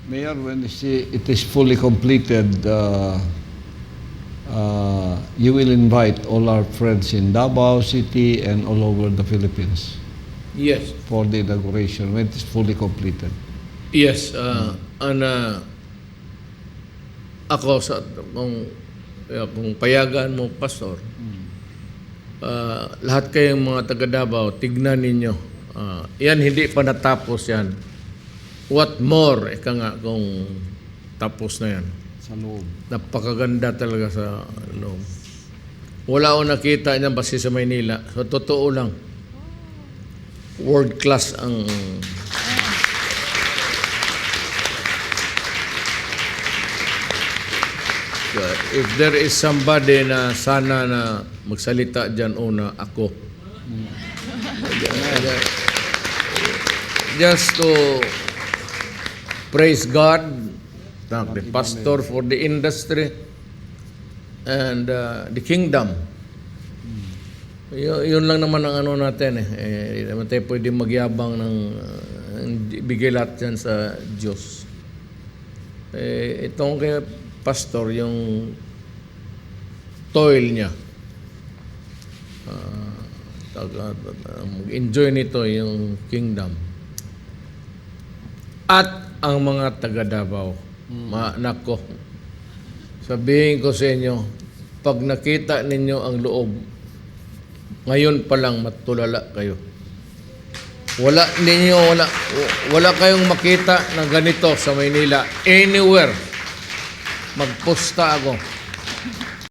Mayor, when it is fully completed, you will invite all our friends in Davao City and all over the Philippines Yes. for the inauguration when it is fully completed. Yes. Ako, kung payagan mo, Pastor, lahat kayong mga taga Davao, tignan ninyo. Yan, hindi pa natapos yan. What more, ika nga, kung tapos na yan. Sa loob. Napakaganda talaga sa loob. Wala akong nakita niyan basta sa Maynila. So, totoo lang. World class ang... If there is somebody na sana na magsalita dyan una, ako. Just to praise God, thank the pastor for the industry and the kingdom. Yun lang naman ang ano natin eh. Naman tayo pwede magyabang ng bigay lahat yan sa Diyos. Itong kay pastor, yung toil niya. Mag-enjoy nito yung kingdom. At ang mga taga Davao, nako, sabihin ko sa inyo, pag nakita ninyo ang loob, ngayon pa lang matulala kayo. Wala kayong makita na ganito sa Maynila. Anywhere, magposta ako.